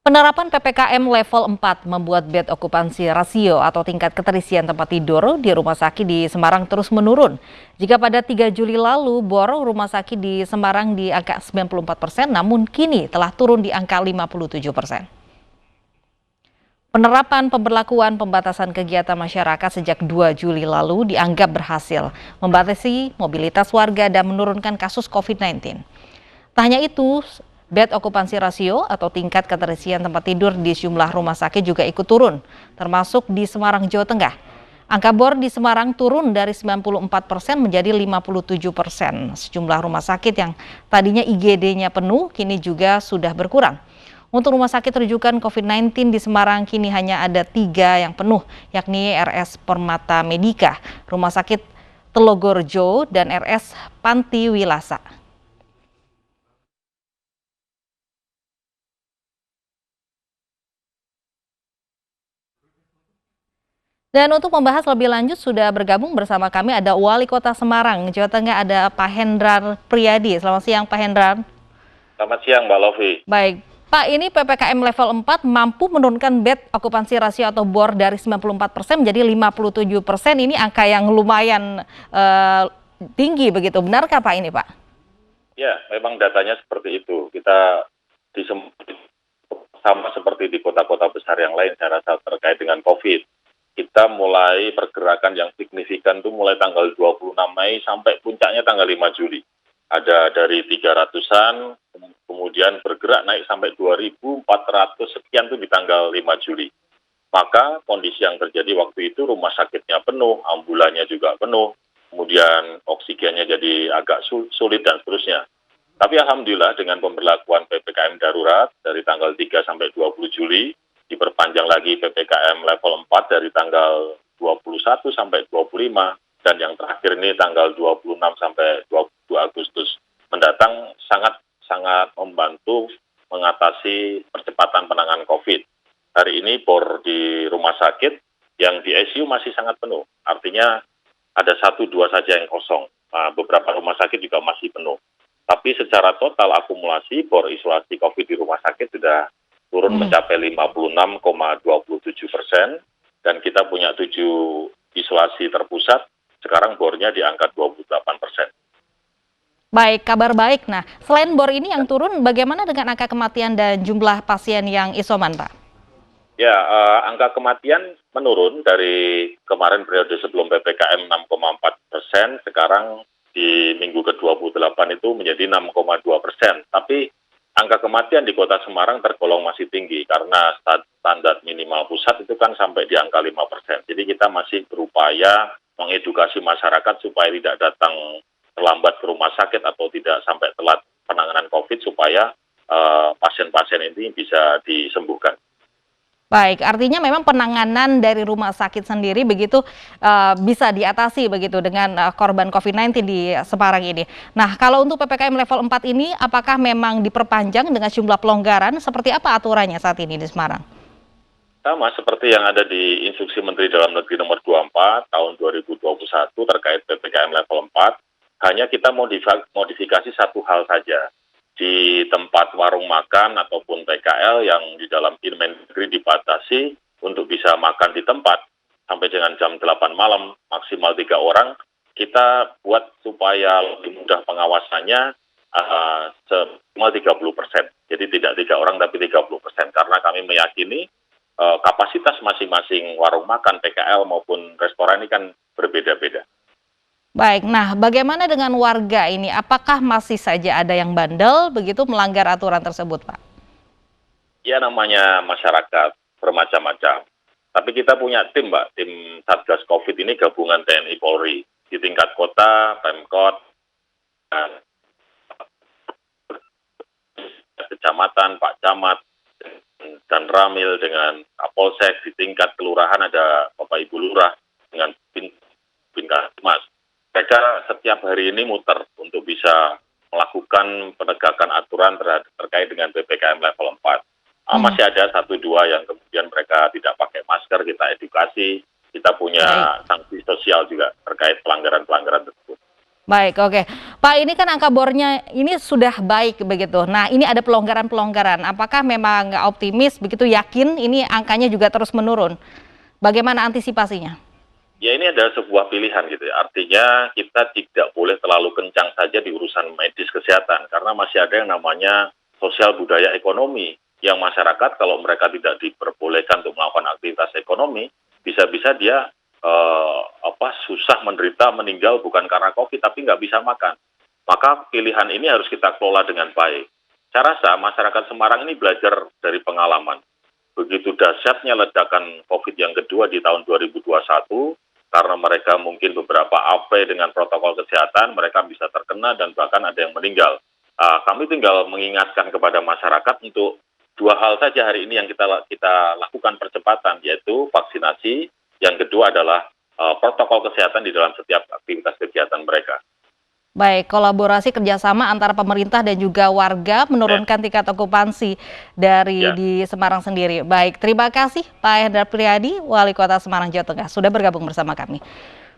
Penerapan PPKM level 4 membuat bed okupansi rasio atau tingkat keterisian tempat tidur di rumah sakit di Semarang terus menurun. Jika pada 3 Juli lalu bor rumah sakit di Semarang di angka 94%, namun kini telah turun di angka 57%. Penerapan pemberlakuan pembatasan kegiatan masyarakat sejak 2 Juli lalu dianggap berhasil membatasi mobilitas warga dan menurunkan kasus COVID-19. Tak hanya itu, bed okupansi rasio atau tingkat keterisian tempat tidur di sejumlah rumah sakit juga ikut turun, termasuk di Semarang, Jawa Tengah. Angka bor di Semarang turun dari 94% menjadi 57%. Sejumlah rumah sakit yang tadinya IGD-nya penuh kini juga sudah berkurang. Untuk rumah sakit rujukan COVID-19 di Semarang kini hanya ada 3 yang penuh, yakni RS Permata Medika, Rumah Sakit Telogorjo, dan RS Panti Wilasa. Dan untuk membahas lebih lanjut sudah bergabung bersama kami ada Wali Kota Semarang, Jawa Tengah, ada Pak Hendrar Priyadi. Selamat siang Pak Hendrar. Selamat siang Mbak Lovi. Baik, Pak, ini PPKM level 4 mampu menurunkan bed okupansi rasio atau bor dari 94% menjadi 57%. Ini angka yang lumayan tinggi begitu. Benarkah Pak ini Pak? Ya, memang datanya seperti itu. Kita sama seperti di kota-kota besar yang lain saya rasa terkait dengan COVID. Kita mulai pergerakan yang signifikan itu mulai tanggal 26 Mei sampai puncaknya tanggal 5 Juli. Ada dari 300-an, kemudian bergerak naik sampai 2.400 sekian itu di tanggal 5 Juli. Maka kondisi yang terjadi waktu itu rumah sakitnya penuh, ambulannya juga penuh, kemudian oksigennya jadi agak sulit dan seterusnya. Tapi alhamdulillah dengan pemberlakuan PPKM darurat dari tanggal 3 sampai 20 Juli, diperpanjang lagi PPKM level 4 dari tanggal 21 sampai 25, dan yang terakhir ini tanggal 26 sampai 22 Agustus mendatang sangat membantu mengatasi percepatan penanganan COVID. Hari ini bor di rumah sakit yang di ICU masih sangat penuh, artinya ada 1-2 saja yang kosong. Nah, beberapa rumah sakit juga masih penuh. Tapi secara total akumulasi bor isolasi COVID di rumah sakit sudah turun mencapai 56,27%, dan kita punya 7 isolasi terpusat, sekarang bornya di angka 28%. Baik, kabar baik. Nah, selain bor ini yang turun, bagaimana dengan angka kematian dan jumlah pasien yang isoman, Pak? Ya, angka kematian menurun dari kemarin periode sebelum PPKM 6,4%, sekarang di minggu ke-28 itu menjadi 6,2%. Tapi angka kematian di Kota Semarang tergolong masih tinggi karena standar minimal pusat itu kan sampai di angka 5%. Jadi kita masih berupaya mengedukasi masyarakat supaya tidak datang terlambat ke rumah sakit atau tidak sampai telat penanganan COVID supaya pasien-pasien ini bisa disembuhkan. Baik, artinya memang penanganan dari rumah sakit sendiri begitu bisa diatasi begitu dengan korban COVID-19 di Semarang ini. Nah, kalau untuk PPKM level 4 ini apakah memang diperpanjang dengan jumlah pelonggaran? Seperti apa aturannya saat ini di Semarang? Sama seperti yang ada di Instruksi Menteri Dalam Negeri nomor 24 tahun 2021 terkait PPKM level 4, hanya kita modifikasi satu hal saja. Di tempat warung makan ataupun PKL yang di dalam Inmen-Dagri dibatasi untuk bisa makan di tempat sampai dengan jam 8 malam, maksimal 3 orang, kita buat supaya lebih mudah pengawasannya seminimal 30%. Jadi tidak 3 orang tapi 30%, karena kami meyakini kapasitas masing-masing warung makan, PKL maupun restoran ini kan berbeda-beda. Baik, nah bagaimana dengan warga ini? Apakah masih saja ada yang bandel begitu melanggar aturan tersebut, Pak? Ya, namanya masyarakat bermacam-macam. Tapi kita punya tim, Mbak, tim Satgas COVID ini gabungan TNI Polri. Di tingkat kota, Pemkot, kecamatan, Pak Camat, dan Ramil dengan Kapolsek. Di tingkat kelurahan ada Bapak Ibu Lurah dengan Binkas. Mereka setiap hari ini muter untuk bisa melakukan penegakan aturan terkait dengan PPKM level 4. Masih ada 1-2 yang kemudian mereka tidak pakai masker, kita edukasi, kita punya sanksi sosial juga terkait pelanggaran-pelanggaran tersebut. Baik, oke. Pak, ini kan angka bornya ini sudah baik begitu. Nah, ini ada pelonggaran-pelonggaran. Apakah memang optimis begitu, yakin ini angkanya juga terus menurun? Bagaimana antisipasinya? Ya ini adalah sebuah pilihan gitu ya. Artinya kita tidak boleh terlalu kencang saja di urusan medis kesehatan karena masih ada yang namanya sosial budaya ekonomi yang masyarakat kalau mereka tidak diperbolehkan untuk melakukan aktivitas ekonomi bisa-bisa dia susah menderita meninggal bukan karena COVID tapi nggak bisa makan. Maka pilihan ini harus kita kelola dengan baik. Saya rasa masyarakat Semarang ini belajar dari pengalaman. Begitu dahsyatnya ledakan COVID yang kedua di tahun 2021, karena mereka mungkin beberapa abai dengan protokol kesehatan, mereka bisa terkena dan bahkan ada yang meninggal. Kami tinggal mengingatkan kepada masyarakat untuk dua hal saja hari ini yang kita lakukan percepatan, yaitu vaksinasi. Yang kedua adalah protokol kesehatan di dalam setiap aktivitas kegiatan mereka. Baik, kolaborasi kerjasama antara pemerintah dan juga warga menurunkan tingkat okupansi dari Ya. di Semarang sendiri. Baik, terima kasih Pak Hendrar Priyadi, Wali Kota Semarang, Jawa Tengah, sudah bergabung bersama kami.